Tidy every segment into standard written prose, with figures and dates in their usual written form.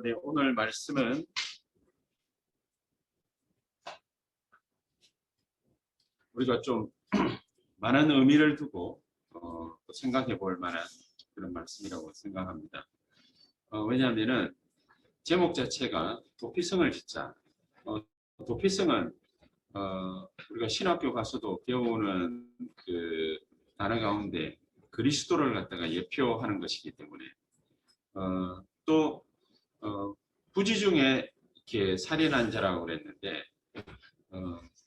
네, 오늘 말씀은 우리가 좀 많은 의미를 두고 생각해 볼 만한 그런 말씀이라고 생각합니다. 왜냐하면은 제목 자체가 도피성을 짓자. 도피성은 우리가 신학교 가서도 배우는 그 단어 가운데 그리스도를 갖다가 예표하는 것이기 때문에 또 부지 중에 이렇게 살인한 자라고 그랬는데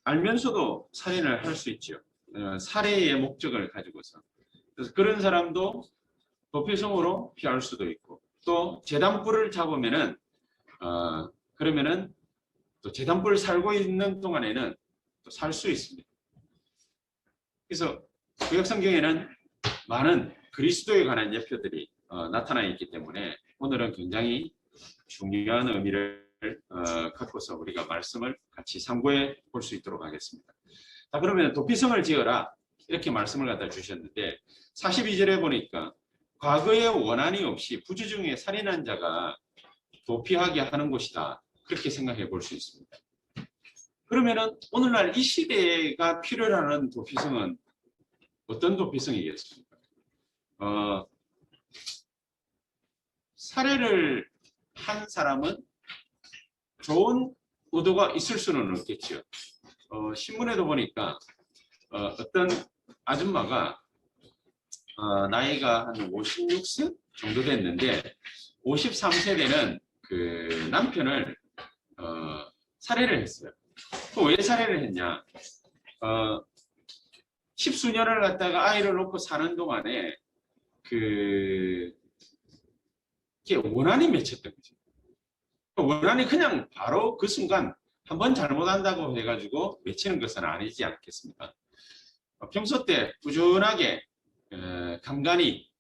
알면서도 살인을 할 수 있죠. 살해의 목적을 가지고서. 그래서 그런 사람도 도피성으로 피할 수도 있고, 또 재단불을 잡으면은 그러면은 또 재단불 살고 있는 동안에는 또 살 수 있습니다. 그래서 구약 성경에는 많은 그리스도에 관한 예표들이 나타나 있기 때문에 오늘은 굉장히 중요한 의미를 갖고서 우리가 말씀을 같이 상고해 볼 수 있도록 하겠습니다. 자, 그러면 도피성을 지어라 이렇게 말씀을 갖다 주셨는데 42절에 보니까 과거에 원한이 없이 부지 중에 살인한 자가 도피하게 하는 곳이다 그렇게 생각해 볼 수 있습니다. 그러면은 오늘날 이 시대가 필요로 하는 도피성은 어떤 도피성이겠습니까? 살해를 한 사람은 좋은 의도가 있을 수는 없겠죠. 신문에도 보니까 어떤 아줌마가 나이가 한 56세 정도 됐는데 53세 되는 그 남편을 살해를 했어요. 왜 살해를 했냐? 십수년을 갖다가 아이를 놓고 사는 동안에 그게 원한이 맺혔던 거죠. 원한이 그냥 바로 그 순간 한번 잘못한다고 해가지고 맺히는 것은 아니지 않겠습니까? 평소 때 꾸준하게 간간히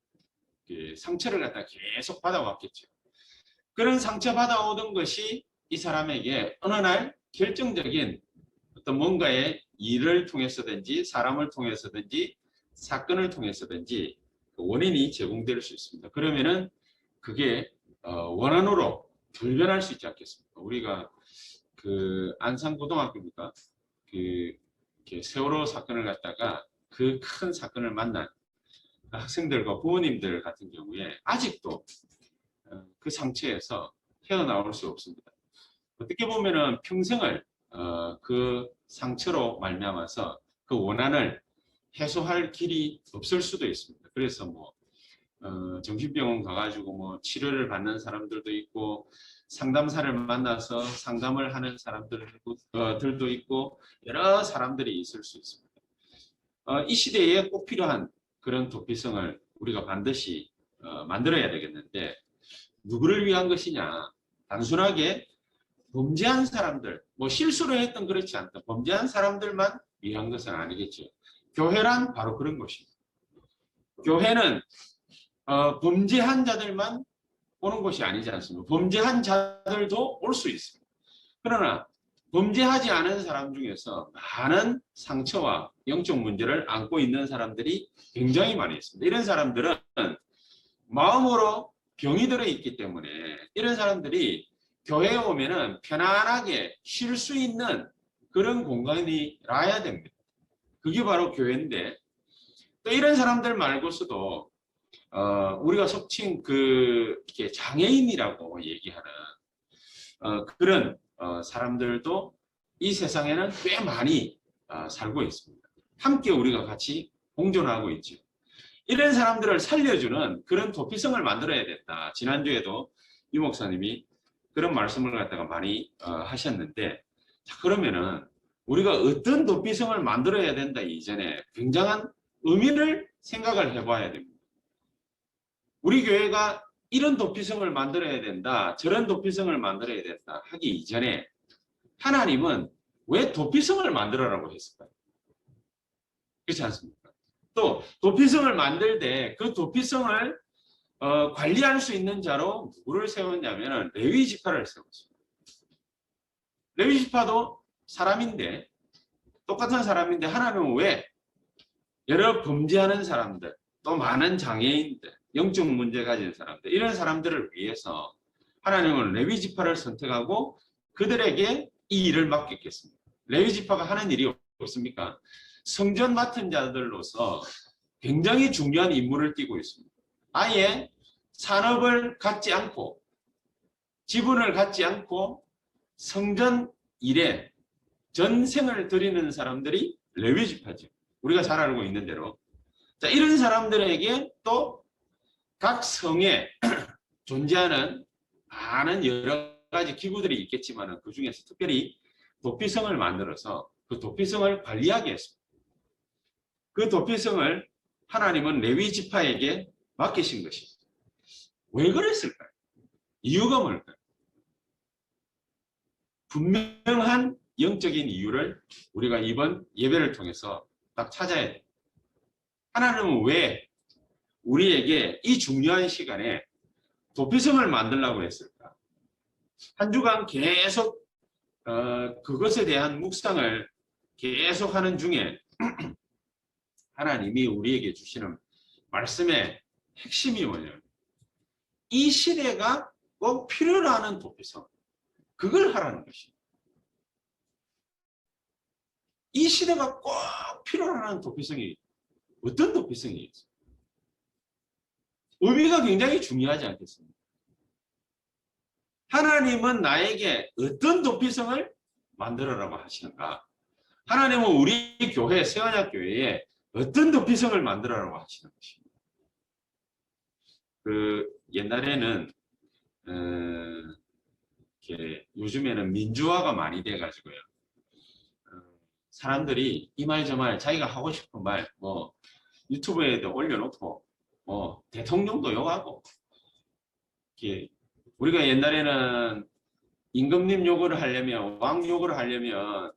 상처를 갖다 계속 받아왔겠죠. 그런 상처 받아오던 것이 이 사람에게 어느 날 결정적인 어떤 뭔가의 일을 통해서든지 사람을 통해서든지 사건을 통해서든지 원인이 제공될 수 있습니다. 그러면은 그게 원한으로 돌변할 수 있지 않겠습니까? 우리가 그 안산고등학교입니까? 그 세월호 사건을 갖다가 그 큰 사건을 만난 학생들과 부모님들 같은 경우에 아직도 그 상처에서 헤어나올 수 없습니다. 어떻게 보면은 평생을 그 상처로 말미암아서 그 원한을 해소할 길이 없을 수도 있습니다. 그래서 뭐 정신병원 가가지고 뭐 치료를 받는 사람들도 있고 상담사를 만나서 상담을 하는 사람들도 있고 여러 사람들이 있을 수 있습니다. 이 시대에 꼭 필요한 그런 도피성을 우리가 반드시 만들어야 되겠는데 누구를 위한 것이냐? 단순하게 범죄한 사람들, 뭐 실수를 했던 그렇지 않다. 범죄한 사람들만 위한 것은 아니겠죠. 교회란 바로 그런 것입니다. 교회는 범죄한 자들만 오는 곳이 아니지 않습니까? 범죄한 자들도 올 수 있습니다. 그러나 범죄하지 않은 사람 중에서 많은 상처와 영적 문제를 안고 있는 사람들이 굉장히 많이 있습니다. 이런 사람들은 마음으로 병이 들어있기 때문에 이런 사람들이 교회에 오면은 편안하게 쉴 수 있는 그런 공간이라야 됩니다. 그게 바로 교회인데 또 이런 사람들 말고서도 우리가 속칭 이렇게 장애인이라고 얘기하는 그런 사람들도 이 세상에는 꽤 많이 살고 있습니다. 함께 우리가 같이 공존하고 있죠. 이런 사람들을 살려주는 그런 도피성을 만들어야 된다. 지난주에도 유 목사님이 그런 말씀을 갖다가 많이 하셨는데 자, 그러면은 우리가 어떤 도피성을 만들어야 된다 이전에 굉장한 의미를 생각을 해봐야 됩니다. 우리 교회가 이런 도피성을 만들어야 된다, 저런 도피성을 만들어야 된다 하기 이전에 하나님은 왜 도피성을 만들어라고 했을까요? 그렇지 않습니까? 또 도피성을 만들 때 그 도피성을 관리할 수 있는 자로 누구를 세웠냐면 레위 지파를 세웠습니다. 레위 지파도 사람인데 똑같은 사람인데 하나님은 왜 여러 범죄하는 사람들 또 많은 장애인들 영적 문제 가진 사람들, 이런 사람들을 위해서 하나님은 레위 지파를 선택하고 그들에게 이 일을 맡겼겠습니다. 레위 지파가 하는 일이 없습니까? 성전 맡은 자들로서 굉장히 중요한 임무를 띠고 있습니다. 아예 산업을 갖지 않고 지분을 갖지 않고 성전 일에 전생을 드리는 사람들이 레위 지파죠. 우리가 잘 알고 있는 대로. 자, 이런 사람들에게 또 각 성에 존재하는 많은 여러 가지 기구들이 있겠지만 그 중에서 특별히 도피성을 만들어서 그 도피성을 관리하게 했습니다. 그 도피성을 하나님은 레위 지파에게 맡기신 것입니다. 왜 그랬을까요? 이유가 뭘까요? 분명한 영적인 이유를 우리가 이번 예배를 통해서 딱 찾아야 돼요. 하나님은 왜 우리에게 이 중요한 시간에 도피성을 만들려고 했을까? 한 주간 계속 그것에 대한 묵상을 계속 하는 중에 하나님이 우리에게 주시는 말씀의 핵심이 뭐냐면 이 시대가 꼭 필요로 하는 도피성, 그걸 하라는 것입니다. 이 시대가 꼭 필요로 하는 도피성이 어떤 도피성이 있어요? 의미가 굉장히 중요하지 않겠습니까? 하나님은 나에게 어떤 도피성을 만들어라고 하시는가? 하나님은 우리 교회, 세원학교회에 어떤 도피성을 만들어라고 하시는 것입니다. 옛날에는 이렇게 요즘에는 민주화가 많이 돼가지고요. 사람들이 이 말 저 말 자기가 하고 싶은 말 뭐 유튜브에도 올려놓고 대통령도 욕하고 우리가 옛날에는 임금님 욕을 하려면 왕 욕을 하려면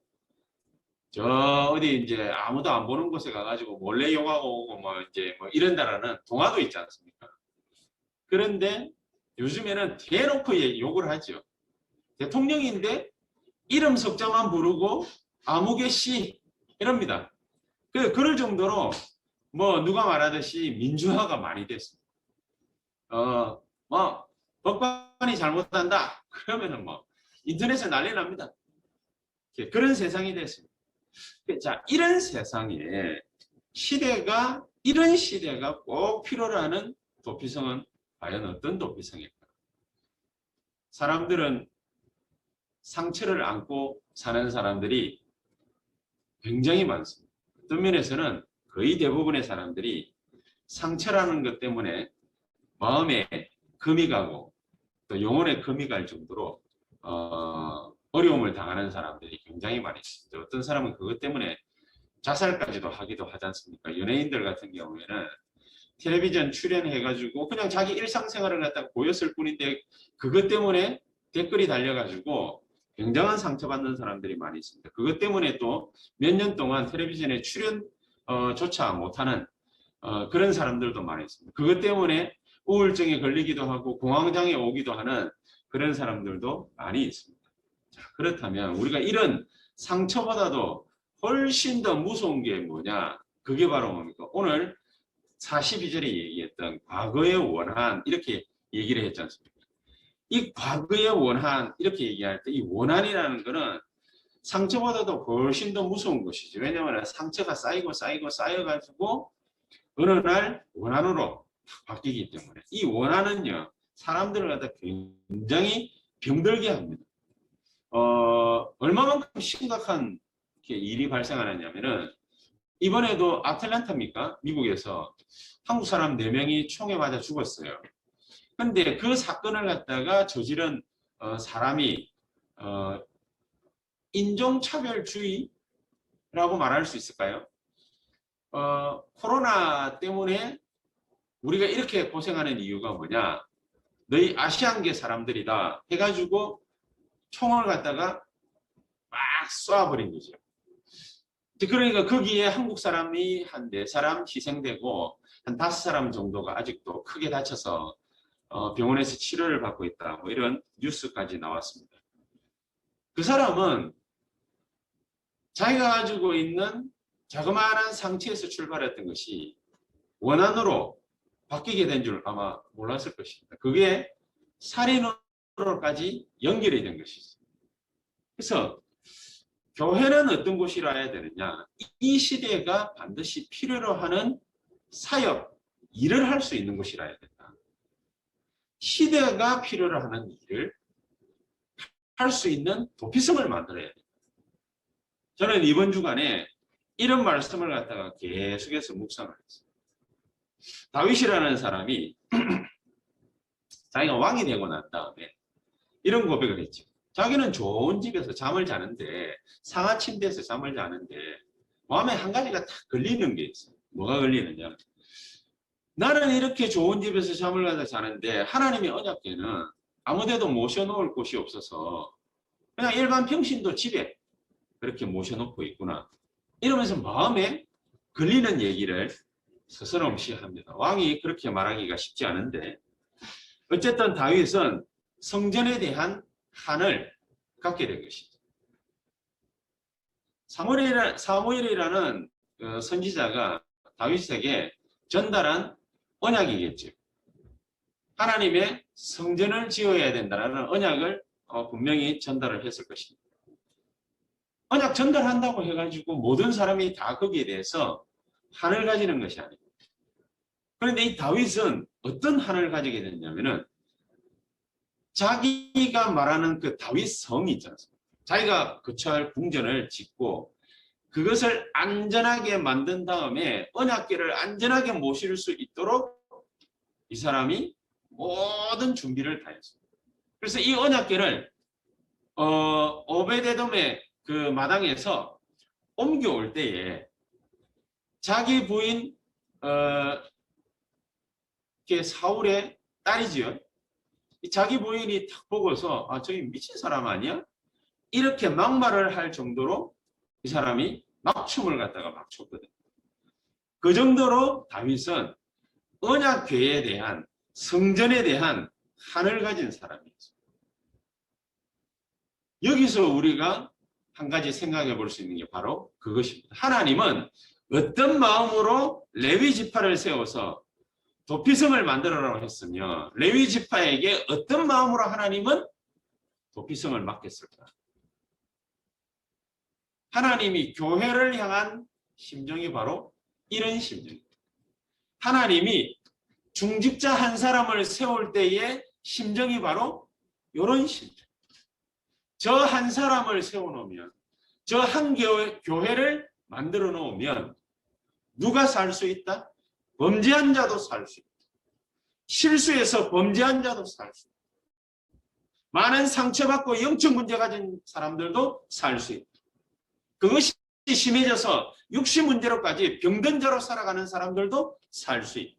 저 어디 이제 아무도 안 보는 곳에 가가지고 몰래 욕하고 오고 뭐 이제 뭐 이런다라는 동화도 있지 않습니까? 그런데 요즘에는 대놓고 욕을 하죠. 대통령인데 이름 석자만 부르고 아무개 씨 이럽니다. 그럴 정도로 뭐 누가 말하듯이 민주화가 많이 됐습니다. 뭐 법관이 잘못한다 그러면은 뭐 인터넷에 난리 납니다. 그런 세상이 됐습니다. 자, 이런 세상에 이런 시대가 꼭 필요로 하는 도피성은 과연 어떤 도피성일까? 사람들은 상처를 안고 사는 사람들이 굉장히 많습니다. 어떤 면에서는 거의 대부분의 사람들이 상처라는 것 때문에 마음에 금이 가고 또 영혼에 금이 갈 정도로 어려움을 당하는 사람들이 굉장히 많이 있습니다. 어떤 사람은 그것 때문에 자살까지도 하기도 하지 않습니까? 연예인들 같은 경우에는 텔레비전 출연해가지고 그냥 자기 일상생활을 갖다가 보였을 뿐인데 그것 때문에 댓글이 달려가지고 굉장한 상처받는 사람들이 많이 있습니다. 그것 때문에 또 몇 년 동안 텔레비전에 출연조차 못하는 그런 사람들도 많이 있습니다. 그것 때문에 우울증에 걸리기도 하고 공황장애 오기도 하는 그런 사람들도 많이 있습니다. 자, 그렇다면 우리가 이런 상처보다도 훨씬 더 무서운 게 뭐냐? 그게 바로 뭡니까? 오늘 42절에 얘기했던 과거의 원한 이렇게 얘기를 했지 않습니까? 이 과거의 원한 이렇게 얘기할 때 이 원한이라는 거는 상처보다도 훨씬 더 무서운 것이죠. 왜냐하면 상처가 쌓이고 쌓여가지고 어느 날 원한으로 바뀌기 때문에 이 원한은요 사람들을 갖다 굉장히 병들게 합니다. 얼마만큼 심각한 일이 발생하느냐면은 이번에도 아틀란타입니까? 미국에서 한국 사람 4명이 총에 맞아 죽었어요. 근데 그 사건을 갖다가 저지른 사람이 인종차별주의라고 말할 수 있을까요? 코로나 때문에 우리가 이렇게 고생하는 이유가 뭐냐? 너희 아시안계 사람들이다 해가지고 총을 갖다가 막 쏴버린 거죠. 그러니까 거기에 한국 사람이 한 4사람 희생되고 한 5사람 정도가 아직도 크게 다쳐서 병원에서 치료를 받고 있다. 뭐 이런 뉴스까지 나왔습니다. 그 사람은 자기가 가지고 있는 자그마한 상처에서 출발했던 것이 원한으로 바뀌게 된 줄 아마 몰랐을 것입니다. 그게 살인으로까지 연결이 된 것이죠. 그래서 교회는 어떤 곳이라 해야 되느냐? 이 시대가 반드시 필요로 하는 사역, 일을 할 수 있는 곳이라 해야 된다. 시대가 필요로 하는 일을 할 수 있는 도피성을 만들어야 된다. 저는 이번 주간에 이런 말씀을 갖다가 계속해서 묵상을 했어요. 다윗이라는 사람이 자기가 왕이 되고 난 다음에 이런 고백을 했죠. 자기는 좋은 집에서 잠을 자는데, 상하 침대에서 잠을 자는데 마음에 한 가지가 딱 걸리는 게 있어요. 뭐가 걸리느냐? 나는 이렇게 좋은 집에서 잠을 가서 자는데 하나님의 언약궤는 아무데도 모셔놓을 곳이 없어서 그냥 일반 평신도 집에 그렇게 모셔놓고 있구나. 이러면서 마음에 걸리는 얘기를 서슴없이 합니다. 왕이 그렇게 말하기가 쉽지 않은데 어쨌든 다윗은 성전에 대한 한을 갖게 된 것이죠. 사무엘이라는 선지자가 다윗에게 전달한 언약이겠죠. 하나님의 성전을 지어야 된다는 언약을 분명히 전달을 했을 것입니다. 언약 전달한다고 해가지고 모든 사람이 다 거기에 대해서 한을 가지는 것이 아닙니다. 그런데 이 다윗은 어떤 한을 가지게 됐냐면은 자기가 말하는 그 다윗 성이 있지 않습니까? 자기가 거처할 궁전을 짓고 그것을 안전하게 만든 다음에 언약궤를 안전하게 모실 수 있도록 이 사람이 모든 준비를 다 했습니다. 그래서 이 언약궤를 오베데돔의 그 마당에서 옮겨올 때에 자기 부인 사울의 딸이지요. 자기 부인이 딱 보고서 저기 미친 사람 아니야? 이렇게 막말을 할 정도로 이 사람이 막 춤을 갖다가 막 췄거든요. 그 정도로 다윗은 언약궤에 대한 성전에 대한 한을 가진 사람이었습니다. 여기서 우리가 한 가지 생각해 볼 수 있는 게 바로 그것입니다. 하나님은 어떤 마음으로 레위 지파를 세워서 도피성을 만들어라고 했으며 레위 지파에게 어떤 마음으로 하나님은 도피성을 맡겼을까? 하나님이 교회를 향한 심정이 바로 이런 심정입니다. 하나님이 중직자 한 사람을 세울 때의 심정이 바로 이런 심정. 저 한 사람을 세워놓으면, 저 한 교회를 만들어 놓으면 누가 살 수 있다? 범죄한 자도 살 수 있다. 실수해서 범죄한 자도 살 수 있다. 많은 상처받고 영적 문제 가진 사람들도 살 수 있다. 그것이 심해져서 육신 문제로까지 병든 자로 살아가는 사람들도 살 수 있다.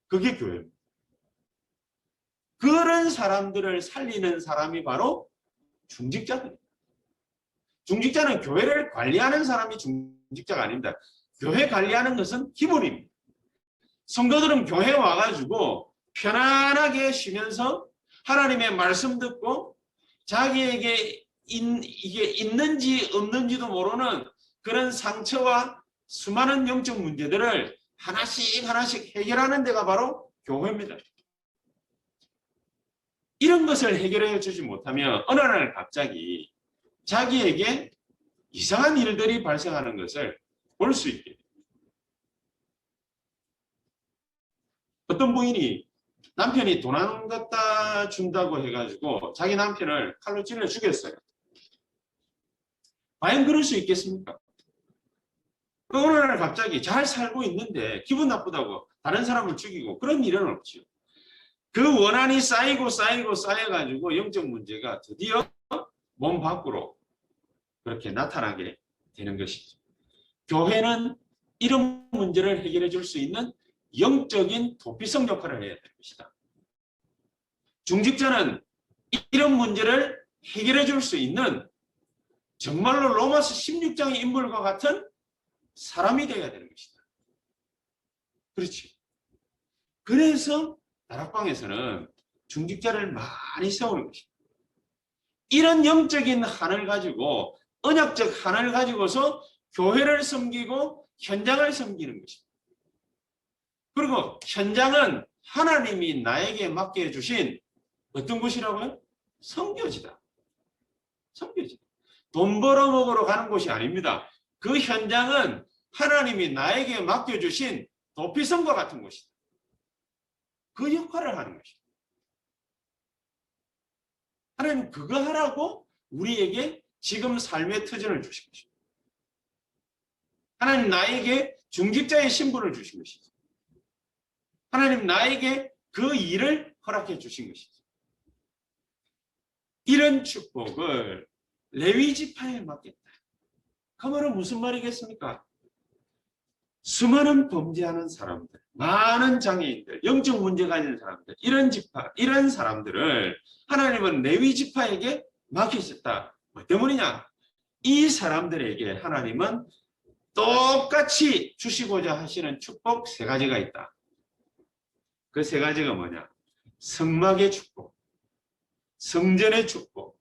그게 교회입니다. 그런 사람들을 살리는 사람이 바로 중직자들입니다. 중직자는 교회를 관리하는 사람이 중직자가 아닙니다. 교회 관리하는 것은 기본입니다. 성도들은 교회에 와가지고 편안하게 쉬면서 하나님의 말씀 듣고 자기에게 이게 있는지 없는지도 모르는 그런 상처와 수많은 영적 문제들을 하나씩 하나씩 해결하는 데가 바로 교회입니다. 이런 것을 해결해 주지 못하면 어느 날 갑자기 자기에게 이상한 일들이 발생하는 것을 볼 수 있게 됩니다. 어떤 부인이 남편이 돈 안 갖다 준다고 해가지고 자기 남편을 칼로 찔러 죽였어요. 과연 그럴 수 있겠습니까? 어느 날 갑자기 잘 살고 있는데 기분 나쁘다고 다른 사람을 죽이고 그런 일은 없죠. 그 원한이 쌓이고 쌓여가지고 영적 문제가 드디어 몸 밖으로 그렇게 나타나게 되는 것이죠. 교회는 이런 문제를 해결해 줄 수 있는 영적인 도피성 역할을 해야 될 것이다. 중직자는 이런 문제를 해결해 줄 수 있는 정말로 로마서 16장의 인물과 같은 사람이 되어야 되는 것이다. 그렇지. 그래서 다락방에서는 중직자를 많이 세우는 것입니다. 이런 영적인 한을 가지고 언약적 한을 가지고서 교회를 섬기고 현장을 섬기는 것입니다. 그리고 현장은 하나님이 나에게 맡겨주신 어떤 곳이라고요? 선교지다. 선교지. 돈 벌어먹으러 가는 곳이 아닙니다. 그 현장은 하나님이 나에게 맡겨주신 도피성과 같은 곳이다. 그 역할을 하는 것이다. 하나님 그거 하라고 우리에게 지금 삶의 터전을 주신 것입니다. 하나님 나에게 중직자의 신분을 주신 것이죠. 하나님 나에게 그 일을 허락해 주신 것이죠. 이런 축복을 레위 지파에 맡겼다. 그 말은 무슨 말이겠습니까? 수많은 범죄하는 사람들, 많은 장애인들, 영적 문제가 있는 사람들, 이런 지파, 이런 사람들을 하나님은 레위 지파에게 맡기셨다. 뭐 때문이냐? 이 사람들에게 하나님은 똑같이 주시고자 하시는 축복 세 가지가 있다. 그 세 가지가 뭐냐? 성막의 축복, 성전의 축복,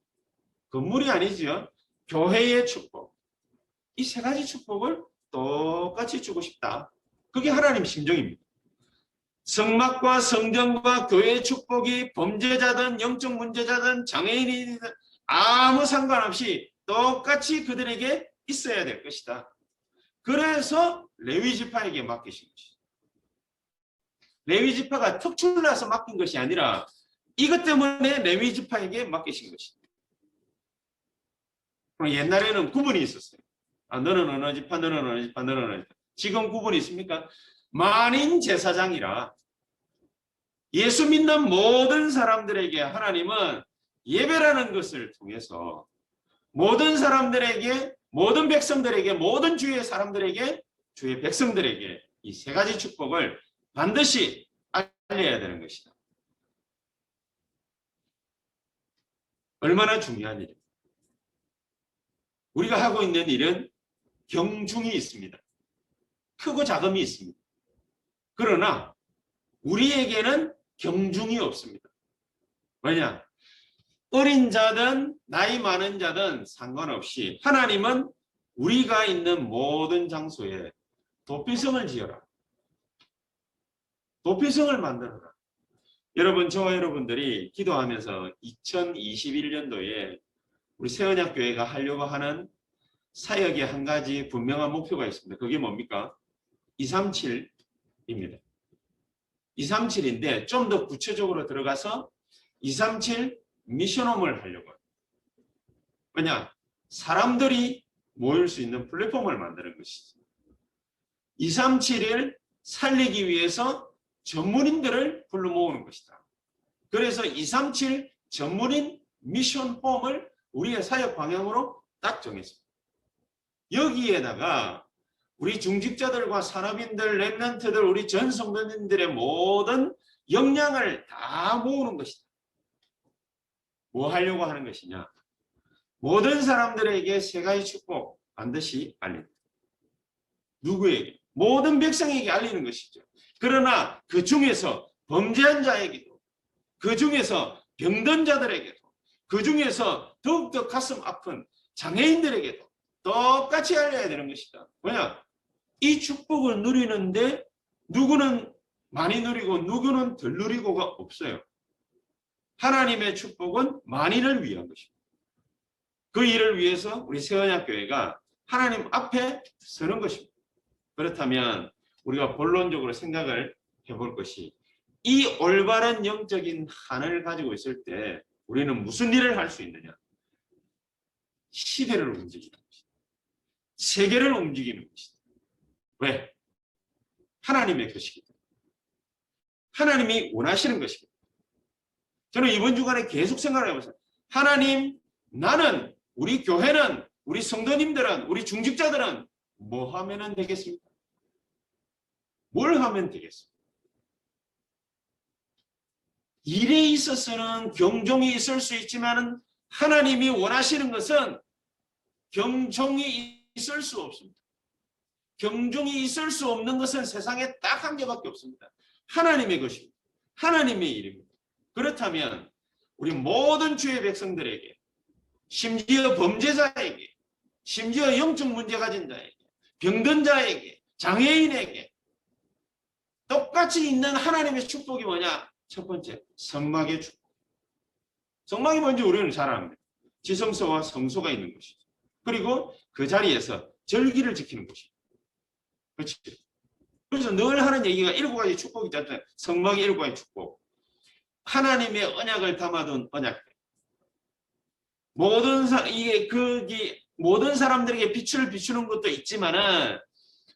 건물이 아니죠. 교회의 축복. 이 세 가지 축복을 똑같이 주고 싶다. 그게 하나님 심정입니다. 성막과 성전과 교회의 축복이 범죄자든 영적 문제자든 장애인이든 아무 상관없이 똑같이 그들에게 있어야 될 것이다. 그래서 레위 지파에게 맡기신 것이죠. 레위 지파가 특출나서 맡긴 것이 아니라 이것 때문에 레위 지파에게 맡기신 것입니다. 옛날에는 구분이 있었어요. 너는 어느 지파, 너는 어느 지파, 너는 어느 지파. 지금 구분이 있습니까? 만인 제사장이라 예수 믿는 모든 사람들에게 하나님은 예배라는 것을 통해서 모든 사람들에게, 모든 백성들에게, 모든 주의 사람들에게, 주의 백성들에게 이 세 가지 축복을 반드시 알려야 되는 것이다. 얼마나 중요한 일입니다. 우리가 하고 있는 일은 경중이 있습니다. 크고 작음이 있습니다. 그러나 우리에게는 경중이 없습니다. 왜냐? 어린 자든 나이 많은 자든 상관없이 하나님은 우리가 있는 모든 장소에 도피성을 지어라. 도피성을 만들어라. 여러분, 저와 여러분들이 기도하면서 2021년도에 우리 새언약교회가 하려고 하는 사역의 한 가지 분명한 목표가 있습니다. 그게 뭡니까? 237입니다. 237인데 좀 더 구체적으로 들어가서 237 미션홈을 하려고 해요. 왜냐? 사람들이 모일 수 있는 플랫폼을 만드는 것이죠. 237을 살리기 위해서 전문인들을 불러 모으는 것이다. 그래서 237 전문인 미션홈을 우리의 사역 방향으로 딱 정했습니다. 여기에다가 우리 중직자들과 산업인들, 랩런트들, 우리 전 성도님들의 모든 역량을 다 모으는 것이다. 뭐 하려고 하는 것이냐? 모든 사람들에게 세 가지 축복 반드시 알립니다. 누구에게? 모든 백성에게 알리는 것이죠. 그러나 그 중에서 범죄한 자에게도, 그 중에서 병든 자들에게도, 그 중에서 더욱더 가슴 아픈 장애인들에게도 똑같이 알려야 되는 것이다. 뭐냐? 이 축복을 누리는데 누구는 많이 누리고 누구는 덜 누리고가 없어요. 하나님의 축복은 만인을 위한 것입니다. 그 일을 위해서 우리 새언약교회가 하나님 앞에 서는 것입니다. 그렇다면 우리가 본론적으로 생각을 해볼 것이 이 올바른 영적인 한을 가지고 있을 때 우리는 무슨 일을 할 수 있느냐? 시대를 움직이는 것이다. 세계를 움직이는 것이다. 왜? 하나님의 것이기 때문에. 하나님이 원하시는 것이기 때문에. 저는 이번 주간에 계속 생각을 해보세요. 하나님, 나는, 우리 교회는, 우리 성도님들은, 우리 중직자들은 뭐 하면 되겠습니까? 뭘 하면 되겠습니까? 일에 있어서는 경종이 있을 수 있지만 하나님이 원하시는 것은 경종이 있을 수 없습니다. 경종이 있을 수 없는 것은 세상에 딱 한 개밖에 없습니다. 하나님의 것입니다. 하나님의 일입니다. 그렇다면 우리 모든 주의 백성들에게, 심지어 범죄자에게, 심지어 영적 문제 가진 자에게, 병든 자에게, 장애인에게 똑같이 있는 하나님의 축복이 뭐냐? 첫 번째, 성막의 축복. 성막이 뭔지 우리는 잘 압니다. 지성소와 성소가 있는 곳이죠. 그리고 그 자리에서 절기를 지키는 곳이죠. 그렇지? 그래서 늘 하는 얘기가 7가지 축복이 있잖아요. 성막의 7가지 축복. 하나님의 언약을 담아둔 언약. 모든 사람들에게 빛을 비추는 것도 있지만은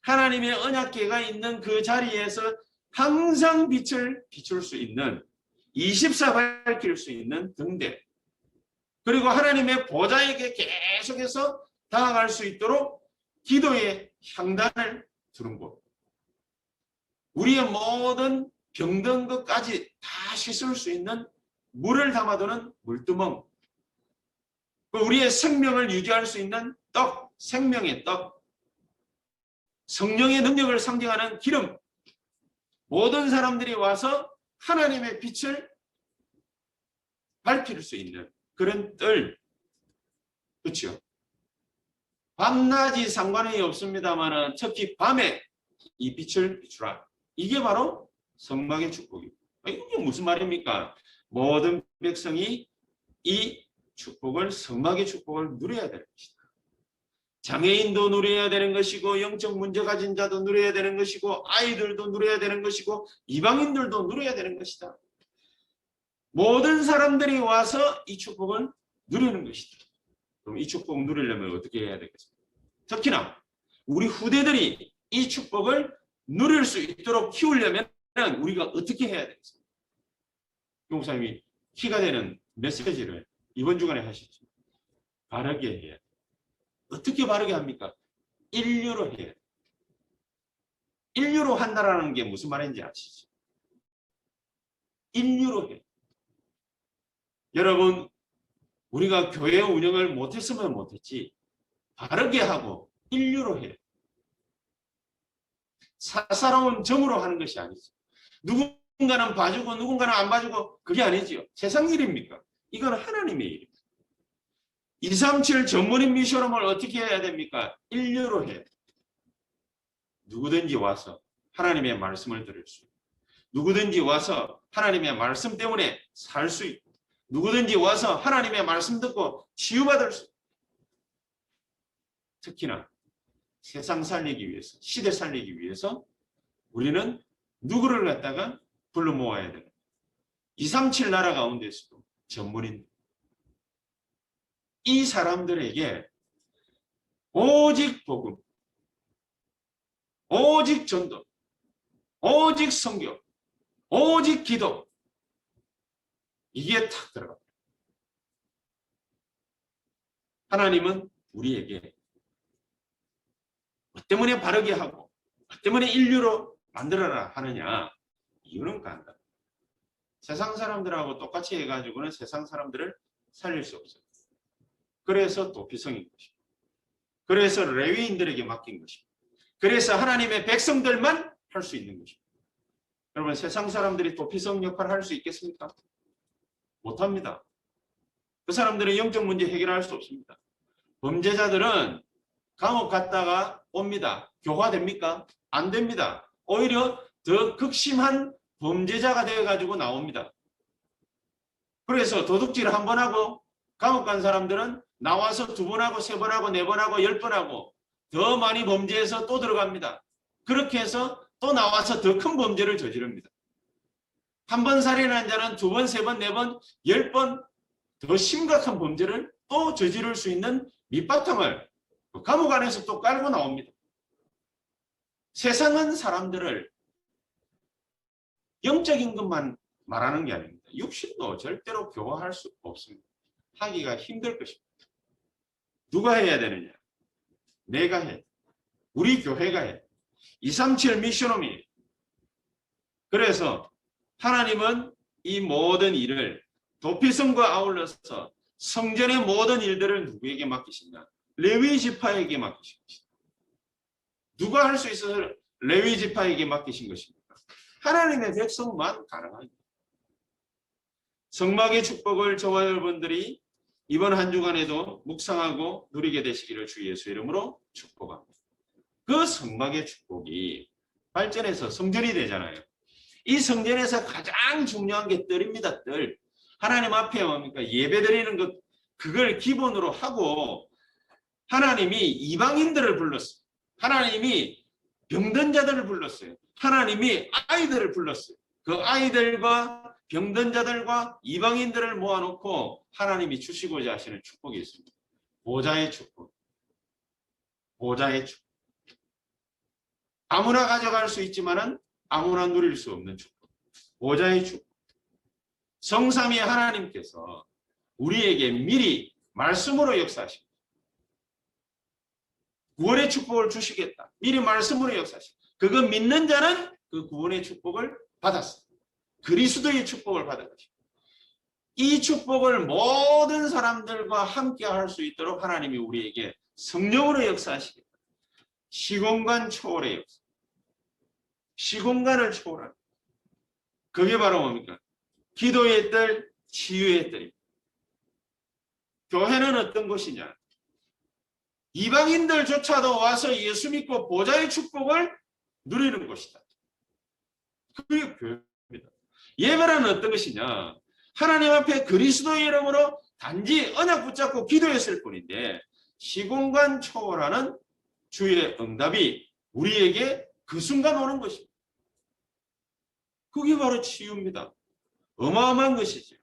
하나님의 언약궤가 있는 그 자리에서 항상 빛을 비출 수 있는 24 밝힐 수 있는 등대. 그리고 하나님의 보좌에게 계속해서 다가갈 수 있도록 기도의 향단을 두는 곳. 우리의 모든 병든 것까지 다 씻을 수 있는 물을 담아두는 물두멍. 우리의 생명을 유지할 수 있는 떡, 생명의 떡. 성령의 능력을 상징하는 기름. 모든 사람들이 와서 하나님의 빛을 밝힐 수 있는 그런 뜰. 그렇죠? 밤낮이 상관이 없습니다만 특히 밤에 이 빛을 비추라. 이게 바로 성막의 축복입니다. 이게 무슨 말입니까? 모든 백성이 이 축복을, 성막의 축복을 누려야 되는 것이다. 장애인도 누려야 되는 것이고, 영적 문제 가진 자도 누려야 되는 것이고, 아이들도 누려야 되는 것이고, 이방인들도 누려야 되는 것이다. 모든 사람들이 와서 이 축복을 누리는 것이다. 그럼 이 축복을 누리려면 어떻게 해야 되겠습니까? 특히나 우리 후대들이 이 축복을 누릴 수 있도록 키우려면 우리가 어떻게 해야 되겠습니까? 목사님이 키가 되는 메시지를 이번 주간에 하셨죠. 바르게 해야 돼요. 어떻게 바르게 합니까? 인류로 해야 돼요. 인류로 한다라는 게 무슨 말인지 아시죠? 인류로 해요. 여러분, 우리가 교회 운영을 못했으면 못했지 바르게 하고 인류로 해요. 사사로운 정으로 하는 것이 아니죠. 누군가는 봐주고 누군가는 안 봐주고 그게 아니지요. 세상 일입니까? 이건 하나님의 일입니다. 237 전문인 미션홈을 어떻게 해야 됩니까? 인류로 해요. 누구든지 와서 하나님의 말씀을 들을 수 있고, 누구든지 와서 하나님의 말씀 때문에 살 수 있고, 누구든지 와서 하나님의 말씀 듣고 치유받을 수 있고, 특히나 세상 살리기 위해서, 시대 살리기 위해서 우리는 누구를 갖다가 불러 모아야 되는 237 나라 가운데서도 전문인, 이 사람들에게 오직 복음, 오직 전도, 오직 선교, 오직 기도, 이게 탁 들어갑니다. 하나님은 우리에게 뭐 때문에 바르게 하고 뭐 때문에 인류로 만들어라 하느냐, 이유는 간다. 세상 사람들하고 똑같이 해가지고는 세상 사람들을 살릴 수 없어요. 그래서 도피성인 것입니다. 그래서 레위인들에게 맡긴 것입니다. 그래서 하나님의 백성들만 할 수 있는 것입니다. 여러분, 세상 사람들이 도피성 역할을 할 수 있겠습니까? 못합니다. 그 사람들은 영적 문제 해결할 수 없습니다. 범죄자들은 감옥 갔다가 옵니다. 교화됩니까? 안 됩니다. 오히려 더 극심한 범죄자가 되어가지고 나옵니다. 그래서 도둑질을 한 번 하고 감옥 간 사람들은 나와서 2번 하고 3번 하고 4번 하고 10번 하고 더 많이 범죄해서 또 들어갑니다. 그렇게 해서 또 나와서 더 큰 범죄를 저지릅니다. 한 번 살인한 자는 2번, 3번, 4번, 10번 더 심각한 범죄를 또 저지를 수 있는 밑바탕을 감옥 안에서 또 깔고 나옵니다. 세상은 사람들을 영적인 것만 말하는 게 아닙니다. 육신도 절대로 교화할 수 없습니다. 하기가 힘들 것입니다. 누가 해야 되느냐? 내가 해. 우리 교회가 해. 237 미션홈이. 그래서 하나님은 이 모든 일을 도피성과 아울러서 성전의 모든 일들을 누구에게 맡기시냐? 레위 지파에게 맡기신 것입니다. 누가 할 수 있어서 레위 지파에게 맡기신 것입니까? 하나님의 백성만 가능합니다. 성막의 축복을 저와 여러분들이 이번 한 주간에도 묵상하고 누리게 되시기를 주 예수 이름으로 축복합니다. 그 성막의 축복이 발전해서 성전이 되잖아요. 이 성전에서 가장 중요한 게 뜰입니다. 뜰. 하나님 앞에 뭡니까? 예배드리는 것, 그걸 기본으로 하고 하나님이 이방인들을 불렀어요. 하나님이 병든 자들을 불렀어요. 하나님이 아이들을 불렀어요. 그 아이들과 병든 자들과 이방인들을 모아놓고 하나님이 주시고자 하시는 축복이 있습니다. 보좌의 축복. 보좌의 축복. 아무나 가져갈 수 있지만은 아무나 누릴 수 없는 축복. 보좌의 축복. 성삼위 하나님께서 우리에게 미리 말씀으로 역사하십니다. 구원의 축복을 주시겠다. 미리 말씀으로 역사하십니다. 그거 믿는 자는 그 구원의 축복을 받았습니다. 그리스도의 축복을 받은 것입니다. 이 축복을 모든 사람들과 함께 할 수 있도록 하나님이 우리에게 성령으로 역사하시겠다. 시공간 초월의 역사. 시공간을 초월한. 그게 바로 뭡니까? 기도의 뜰, 치유의 뜰입니다. 교회는 어떤 곳이냐? 이방인들조차도 와서 예수 믿고 보좌의 축복을 누리는 곳이다. 그게 교회입니다. 예배는 어떤 것이냐? 하나님 앞에 그리스도의 이름으로 단지 언약 붙잡고 기도했을 뿐인데 시공간 초월하는 주의 응답이 우리에게 그 순간 오는 것입니다. 그게 바로 치유입니다. 어마어마한 것이죠.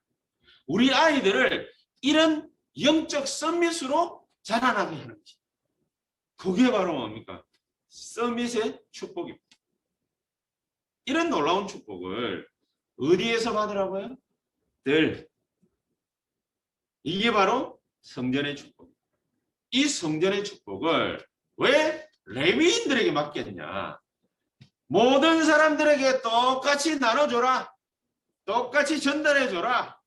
우리 아이들을 이런 영적 서밋으로 자라나게 하는 것입니다. 그게 바로 뭡니까? 서밋의 축복입니다. 이런 놀라운 축복을 어디에서 받으라고요? 늘. 이게 바로 성전의 축복입니다. 이 성전의 축복을 왜 레위인들에게 맡겼냐? 모든 사람들에게 똑같이 나눠줘라. 똑같이 전달해줘라.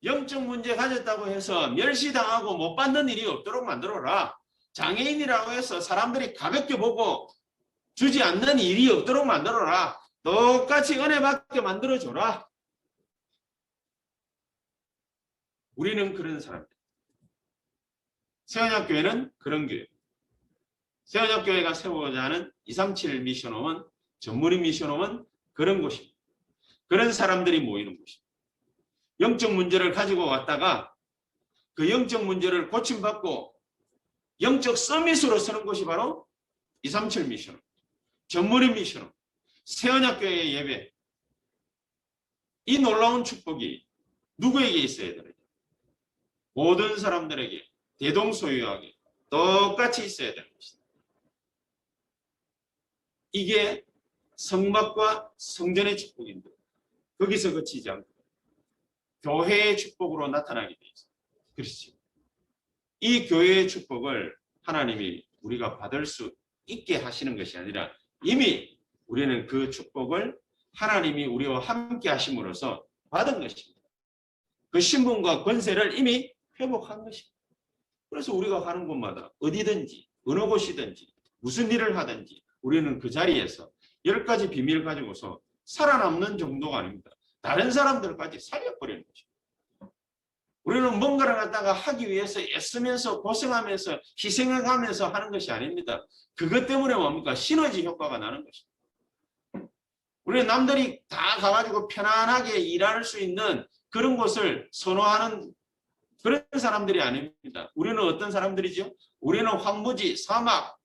영적 문제 가졌다고 해서 멸시당하고 못 받는 일이 없도록 만들어라. 장애인이라고 해서 사람들이 가볍게 보고 주지 않는 일이 없도록 만들어라. 똑같이 은혜 받게 만들어줘라. 우리는 그런 사람들. 세원역교회는 그런 교회. 세원역교회가 세우고자 하는 237 미션홈은 전문인 미션홈은 그런 곳입니다. 그런 사람들이 모이는 곳입니다. 영적 문제를 가지고 왔다가 그 영적 문제를 고침받고 영적 서밋으로 서는 곳이 바로 237 미션홈, 전문인 미션홈, 세원역교회의 예배. 이 놀라운 축복이 누구에게 있어야 되느냐? 모든 사람들에게 대동소이하게 똑같이 있어야 되는 것이다. 이게 성막과 성전의 축복인데 거기서 그치지 않고 교회의 축복으로 나타나게 되어 있습니다. 그렇죠. 이 교회의 축복을 하나님이 우리가 받을 수 있게 하시는 것이 아니라 이미 우리는 그 축복을 하나님이 우리와 함께 하심으로써 받은 것입니다. 그 신분과 권세를 이미 회복한 것입니다. 그래서 우리가 가는 곳마다 어디든지 어느 곳이든지 무슨 일을 하든지 우리는 그 자리에서 10가지 비밀을 가지고서 살아남는 정도가 아닙니다. 다른 사람들까지 살려버리는 것입니다. 우리는 뭔가를 갖다가 하기 위해서 애쓰면서 고생하면서 희생해가면서 하는 것이 아닙니다. 그것 때문에 뭡니까? 시너지 효과가 나는 것입니다. 우리는 남들이 다 가가지고 편안하게 일할 수 있는 그런 곳을 선호하는 그런 사람들이 아닙니다. 우리는 어떤 사람들이죠? 우리는 황무지, 사막,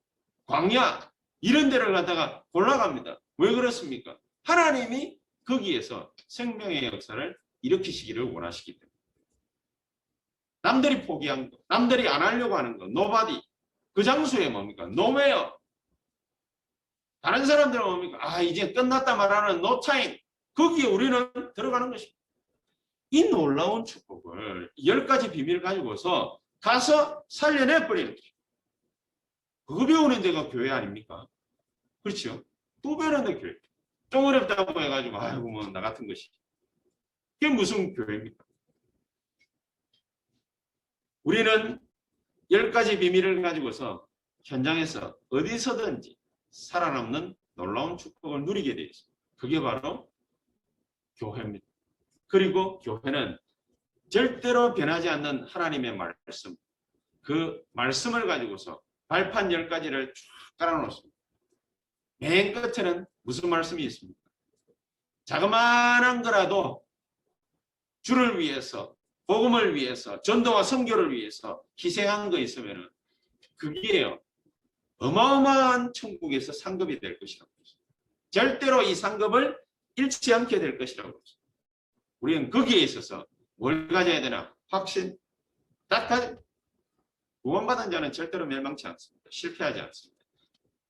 광야 이런 데를 갖다가 골라갑니다. 왜 그렇습니까? 하나님이 거기에서 생명의 역사를 일으키시기를 원하시기 때문에. 남들이 포기한 거, 남들이 안 하려고 하는 거, 노바디. 그 장소에 뭡니까? 노웨어. 다른 사람들은 뭡니까? 아, 이제 끝났다 말하는 노 타임. 거기에 우리는 들어가는 것입니다. 이 놀라운 축복을 10가지 비밀을 가지고서 가서 살려내버리는 거죠. 그거 배우는 데가 교회 아닙니까? 그렇죠? 또 배우는 데 교회. 좀 어렵다고 해가지고 아이고 뭐 나 같은 것이. 그게 무슨 교회입니까? 우리는 10가지 비밀을 가지고서 현장에서 어디서든지 살아남는 놀라운 축복을 누리게 되어 있습니다. 그게 바로 교회입니다. 그리고 교회는 절대로 변하지 않는 하나님의 말씀, 그 말씀을 가지고서 발판 10가지를 쫙 깔아놓습니다. 맨 끝에는 무슨 말씀이 있습니까? 자그마한 거라도 주를 위해서, 복음을 위해서, 전도와 선교를 위해서 희생한 거 있으면 그게요, 어마어마한 천국에서 상급이 될 것이라고. 절대로 이 상급을 잃지 않게 될 것이라고. 우리는 거기에 있어서 뭘 가져야 되나? 확신. 딱 가져. 구원받은 자는 절대로 멸망치 않습니다. 실패하지 않습니다.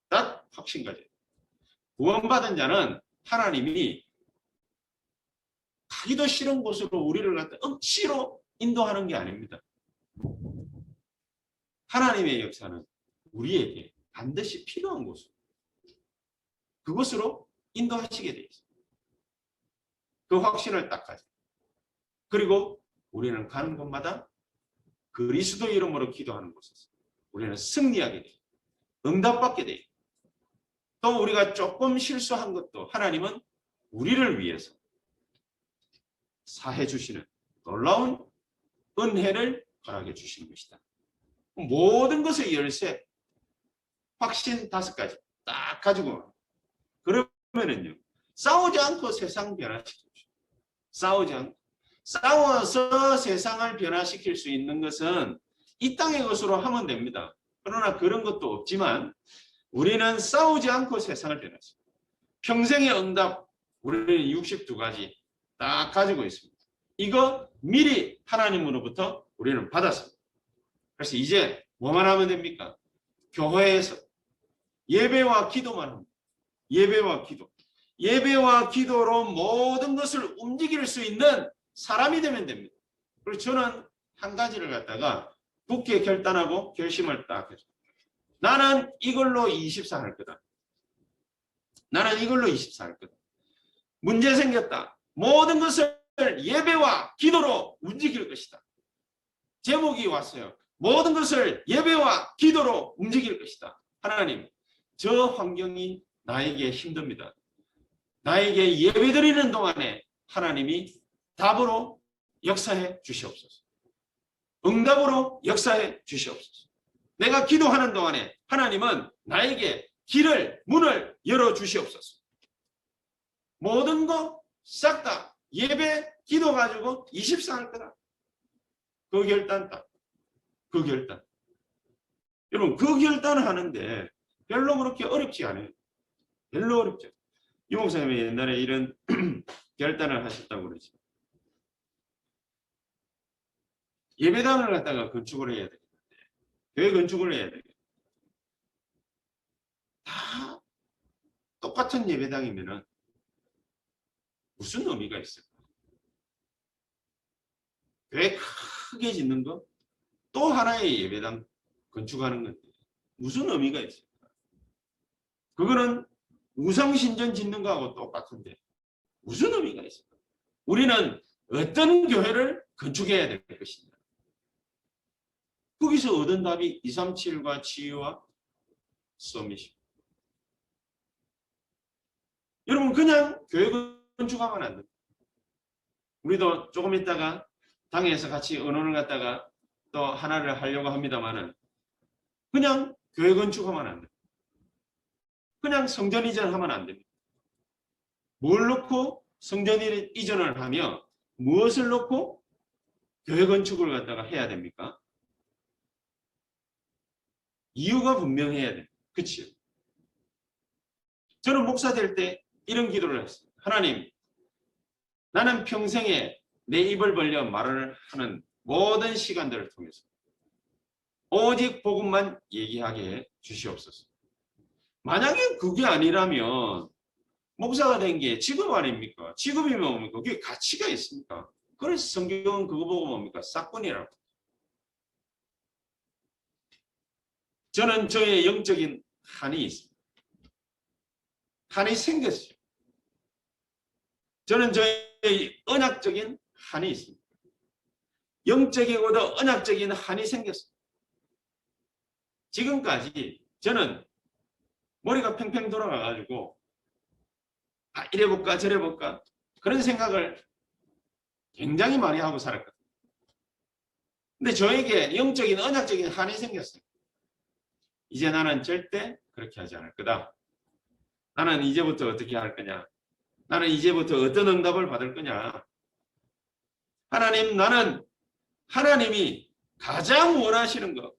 딱 확신 가져야 돼요. 구원받은 자는 하나님이 가기도 싫은 곳으로 우리를 갖다 억지로 인도하는 게 아닙니다. 하나님의 역사는 우리에게 반드시 필요한 곳으로, 그곳으로 인도하시게 되어 있습니다. 그 확신을 딱 가져. 그리고 우리는 가는 곳마다 그리스도 이름으로 기도하는 곳에서 우리는 승리하게 돼요. 응답받게 돼요. 또 우리가 조금 실수한 것도 하나님은 우리를 위해서 사해 주시는 놀라운 은혜를 허락해 주시는 것이다. 모든 것의 열쇠, 확신 5가지 딱 가지고, 그러면은요, 싸우지 않고 세상 변화시킵시다. 싸우지 않고. 싸워서 세상을 변화시킬 수 있는 것은 이 땅의 것으로 하면 됩니다. 그러나 그런 것도 없지만 우리는 싸우지 않고 세상을 변화시킵니다. 평생의 응답, 우리는 62가지 딱 가지고 있습니다. 이거 미리 하나님으로부터 우리는 받았습니다. 그래서 이제 뭐만 하면 됩니까? 교회에서 예배와 기도만 합니다. 예배와 기도. 예배와 기도로 모든 것을 움직일 수 있는 사람이 되면 됩니다. 그리고 저는 한 가지를 갖다가 굳게 결단하고 결심을 딱 해서 나는 이걸로 24 할 거다. 나는 이걸로 24 할 거다. 문제 생겼다. 모든 것을 예배와 기도로 움직일 것이다. 제목이 왔어요. 모든 것을 예배와 기도로 움직일 것이다. 하나님, 저 환경이 나에게 힘듭니다. 나에게 예배드리는 동안에 하나님이 답으로 역사해 주시옵소서. 응답으로 역사해 주시옵소서. 내가 기도하는 동안에 하나님은 나에게 길을, 문을 열어 주시옵소서. 모든 거 싹 다 예배, 기도 가지고 24 할 거다. 그 결단 딱. 그 결단. 여러분, 그 결단을 하는데 별로 그렇게 어렵지 않아요. 별로 어렵죠. 이 목사님이 옛날에 이런 결단을 하셨다고 그러죠. 예배당을 갖다가 건축을 해야 되는데, 교회 건축을 해야 되겠다. 다 똑같은 예배당이면은 무슨 의미가 있을까? 교회 크게 짓는 거, 또 하나의 예배당 건축하는 건데 무슨 의미가 있을까? 그거는 우상신전 짓는 거하고 똑같은데 무슨 의미가 있을까? 우리는 어떤 교회를 건축해야 될 것인가? 거기서 얻은 답이 237과 치유와 서밋이. 여러분, 그냥 교회 건축하면 안 됩니다. 우리도 조금 있다가 당에서 같이 의논을 갖다가 또 하나를 하려고 합니다만은 그냥 교회 건축하면 안 됩니다. 그냥 성전 이전하면 안 됩니다. 뭘 놓고 성전 이전을 하며 무엇을 놓고 교회 건축을 갖다가 해야 됩니까? 이유가 분명해야 돼요. 그치요? 저는 목사 될 때 이런 기도를 했어요. 하나님, 나는 평생에 내 입을 벌려 말을 하는 모든 시간들을 통해서 오직 복음만 얘기하게 해 주시옵소서. 만약에 그게 아니라면 목사가 된 게 직업 아닙니까? 직업이면 뭡니까? 그게 가치가 있습니까? 그래서 성경은 그거 보고 뭡니까? 싹군이라고. 저는 저의 영적인 한이 있습니다. 한이 생겼어요. 저는 저의 언약적인 한이 있습니다. 영적이고도 언약적인 한이 생겼어요. 지금까지 저는 머리가 팽팽 돌아가가지고 이래볼까 저래볼까 그런 생각을 굉장히 많이 하고 살았거든요. 근데 저에게 영적인 언약적인 한이 생겼어요. 이제 나는 절대 그렇게 하지 않을 거다. 나는 이제부터 어떻게 할 거냐? 나는 이제부터 어떤 응답을 받을 거냐? 하나님, 나는 하나님이 가장 원하시는 것,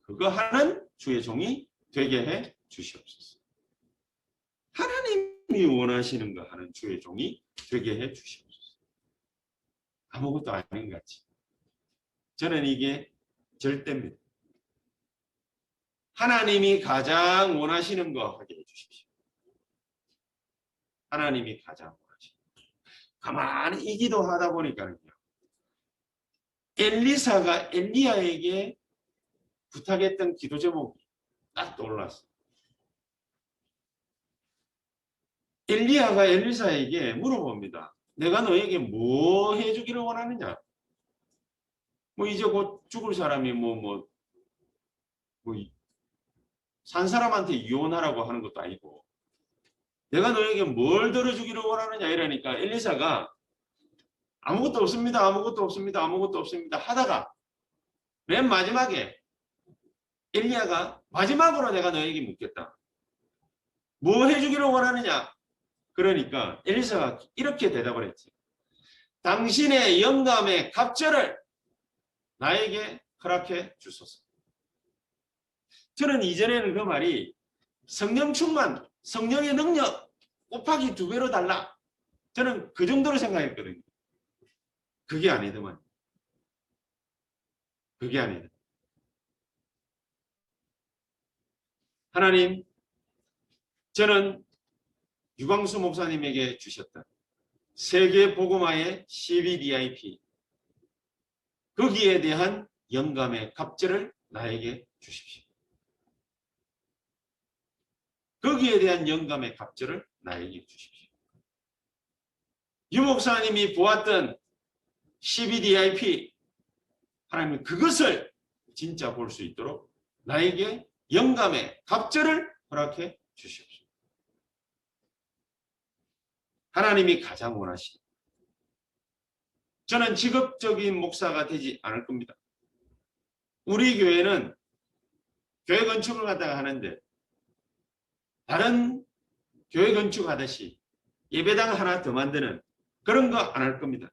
그거 하는 주의 종이 되게 해 주시옵소서. 하나님이 원하시는 거 하는 주의 종이 되게 해 주시옵소서. 아무것도 아닌 것 같지. 저는 이게 절대입니다. 하나님이 가장 원하시는 거 하게 해 주십시오. 하나님이 가장 원하시는 거. 가만히 이 기도하다 보니까요. 엘리사가 엘리야에게 부탁했던 기도 제목이 딱 떠올랐어요. 엘리야가 엘리사에게 물어봅니다. 내가 너에게 뭐 해주기를 원하느냐? 뭐 이제 곧 죽을 사람이 산 사람한테 이혼하라고 하는 것도 아니고 내가 너에게 뭘 들어주기를 원하느냐 이러니까 엘리사가 아무것도 없습니다. 아무것도 없습니다. 아무것도 없습니다. 하다가 맨 마지막에 엘리야가 마지막으로 내가 너에게 묻겠다. 뭐 해주기를 원하느냐? 그러니까 엘리사가 이렇게 대답을 했지. 당신의 영감의 갑절을 나에게 허락해 주소서. 저는 이전에는 그 말이 성령 충만, 성령의 능력 곱하기 2배로 달라. 저는 그 정도로 생각했거든요. 그게 아니더만. 그게 아니다. 하나님, 저는 유광수 목사님에게 주셨던 세계 복음화의 CBDIP 거기에 대한 영감의 갑절을 나에게 주십시오. 거기에 대한 영감의 갑절을 나에게 주십시오. 유 목사님이 보았던 CBDIP 하나님 그것을 진짜 볼 수 있도록 나에게 영감의 갑절을 허락해 주십시오. 하나님이 가장 원하시는 저는 직업적인 목사가 되지 않을 겁니다. 우리 교회는 교회 건축을 갖다가 하는데 다른 교회 건축하듯이 예배당 하나 더 만드는 그런 거 안 할 겁니다.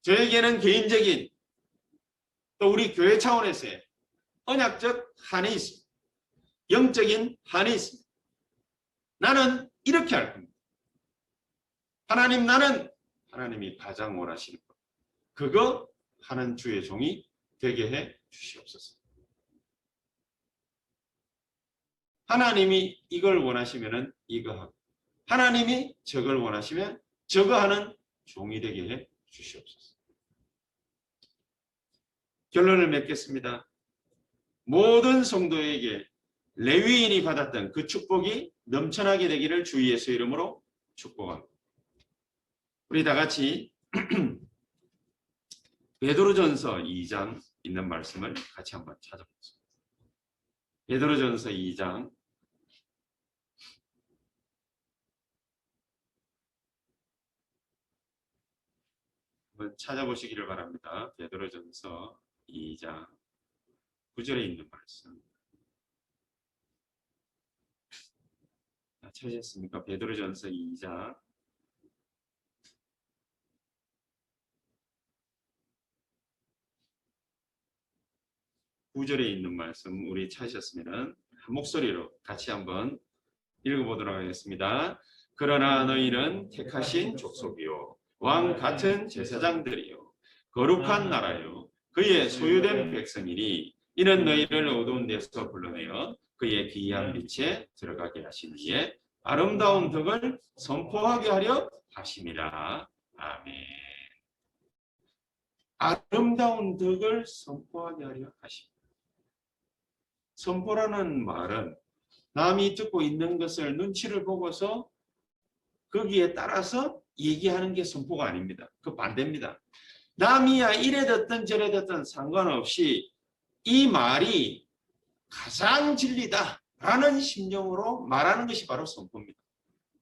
저에게는 개인적인 또 우리 교회 차원에서의 언약적 한이 있습니다. 영적인 한이 있습니다. 나는 이렇게 할 겁니다. 하나님 나는 하나님이 가장 원하시는 것 그거 하는 주의 종이 되게 해 주시옵소서. 하나님이 이걸 원하시면 이거 하고 하나님이 저걸 원하시면 저거 하는 종이 되게 해 주시옵소서. 결론을 맺겠습니다. 모든 성도에게 레위인이 받았던 그 축복이 넘쳐나게 되기를 주 예수 이름으로 축복합니다. 우리 다 같이 베드로전서 2장 있는 말씀을 같이 한번 찾아보겠습니다. 베드로전서 2장 한번 찾아보시기를 바랍니다. 베드로전서 2장 9절에 있는 말씀. 찾으셨습니까? 베드로전서 2장 9절에 있는 말씀 우리 찾으셨으면 한 목소리로 같이 한번 읽어보도록 하겠습니다. 그러나 너희는 택하신 족속이요 왕 같은 제사장들이요 거룩한 나라요 그의 소유된 백성이니 이는 너희를 어두운 데서 불러내어 그의 기이한 빛에 들어가게 하신 이에 아름다운 덕을 선포하게 하려 하심이라. 아멘. 아름다운 덕을 선포하게 하려 하십니다. 선포라는 말은 남이 듣고 있는 것을 눈치를 보고서 거기에 따라서 얘기하는 게 선포가 아닙니다. 그 반대입니다. 남이야 이래 듣든 저래 듣든 상관없이 이 말이 가장 진리다 라는 심정으로 말하는 것이 바로 선포입니다.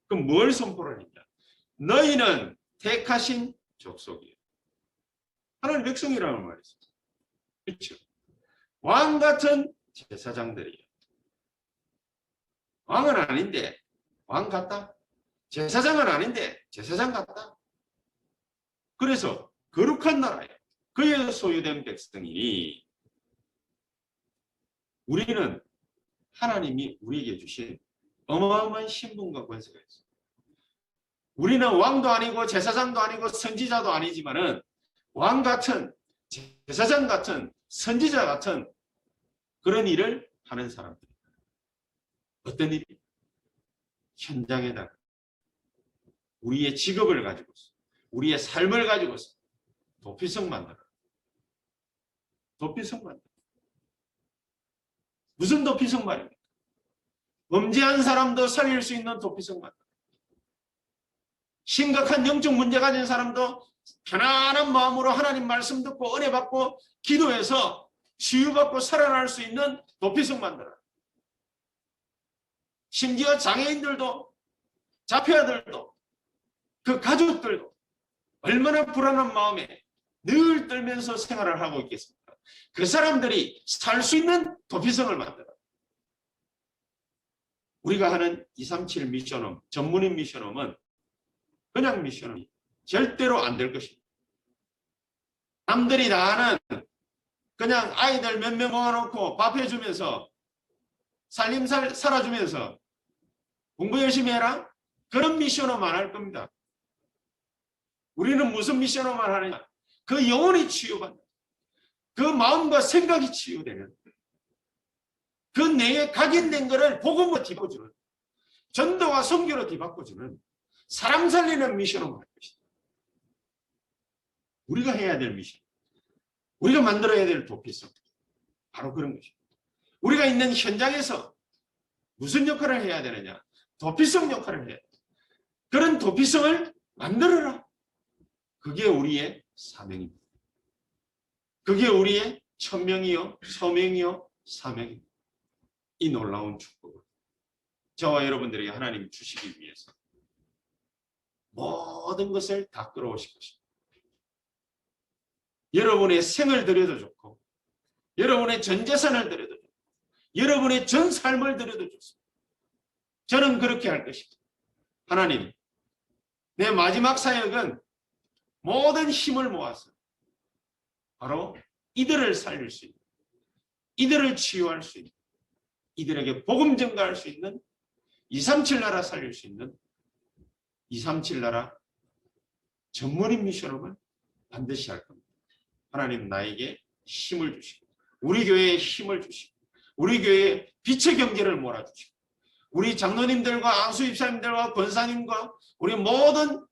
그럼 뭘 선포를 합니까? 너희는 택하신 족속이에요. 하나님 백성이라는 말이 있어요. 그렇죠? 왕 같은 제사장들이에요. 왕은 아닌데 왕 같다. 제사장은 아닌데 제사장 같다. 그래서 거룩한 나라에 그의 소유된 백성이 우리는 하나님이 우리에게 주신 어마어마한 신분과 권세가 있어요. 우리는 왕도 아니고 제사장도 아니고 선지자도 아니지만은 왕 같은 제사장 같은 선지자 같은 그런 일을 하는 사람들. 어떤 일이? 현장에다가 우리의 직업을 가지고서 우리의 삶을 가지고서 도피성 만들어. 도피성 만들어. 무슨 도피성 말입니까? 범죄한 사람도 살릴 수 있는 도피성 만들어. 심각한 영적 문제 가진 사람도 편안한 마음으로 하나님 말씀 듣고 은혜 받고 기도해서 치유받고 살아날 수 있는 도피성 만들어. 심지어 장애인들도 자폐아들도 그 가족들도 얼마나 불안한 마음에 늘 떨면서 생활을 하고 있겠습니까? 그 사람들이 살 수 있는 도피성을 만들어. 우리가 하는 237 미션홈, 전문인 미션홈은 그냥 미션홈이 절대로 안 될 것입니다. 남들이 다 하는 그냥 아이들 몇 명 모아놓고 밥 해주면서 살림살 살아주면서 공부 열심히 해라? 그런 미션홈 안 할 겁니다. 우리는 무슨 미션홈만 하느냐? 그 영혼이 치유받는, 그 마음과 생각이 치유되는, 그 내에 각인된 것을 복음으로 뒤바꿔주는, 전도와 선교로 뒤바꿔주는 사람 살리는 미션홈을 할 것이다. 우리가 해야 될 미션, 우리가 만들어야 될 도피성, 바로 그런 것입니다. 우리가 있는 현장에서 무슨 역할을 해야 되느냐? 도피성 역할을 해야 돼. 그런 도피성을 만들어라. 그게 우리의 사명입니다. 그게 우리의 천명이요, 소명이요, 사명입니다. 이 놀라운 축복을 저와 여러분들에게 하나님이 주시기 위해서 모든 것을 다 끌어오실 것입니다. 여러분의 생을 드려도 좋고, 여러분의 전 재산을 드려도 좋고, 여러분의 전 삶을 드려도 좋습니다. 저는 그렇게 할 것입니다. 하나님, 내 마지막 사역은 모든 힘을 모아서 바로 이들을 살릴 수 있는, 이들을 치유할 수 있는, 이들에게 복음 전가할 수 있는 237 나라 살릴 수 있는 237 나라 전문인 미션홈을 반드시 할 겁니다. 하나님 나에게 힘을 주시고, 우리 교회에 힘을 주시고, 우리 교회에 빛의 경제를 몰아주시고, 우리 장로님들과 안수 입사님들과 권사님과 우리 모든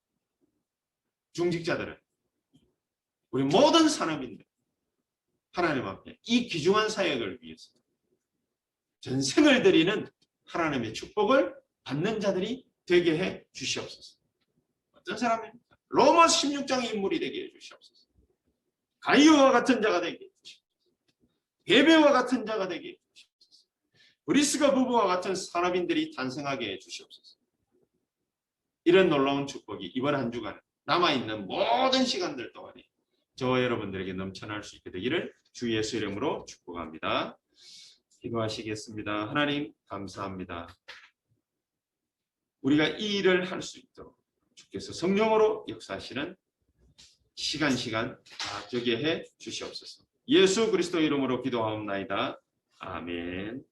중직자들은, 우리 모든 산업인들, 하나님 앞에 이 귀중한 사역을 위해서 전생을 드리는 하나님의 축복을 받는 자들이 되게 해 주시옵소서. 어떤 사람입니까? 로마 16장의 인물이 되게 해 주시옵소서. 가이오와 같은 자가 되게 해 주시옵소서. 베베와 같은 자가 되게 해 주시옵소서. 브리스가 부부와 같은 산업인들이 탄생하게 해 주시옵소서. 이런 놀라운 축복이 이번 한 주간 남아있는 모든 시간들 동안에 저와 여러분들에게 넘쳐날 수 있게 되기를 주 예수 이름으로 축복합니다. 기도하시겠습니다. 하나님 감사합니다. 우리가 이 일을 할 수 있도록 주께서 성령으로 역사하시는 시간 다 되게 해 주시옵소서. 예수 그리스도 이름으로 기도하옵나이다. 아멘.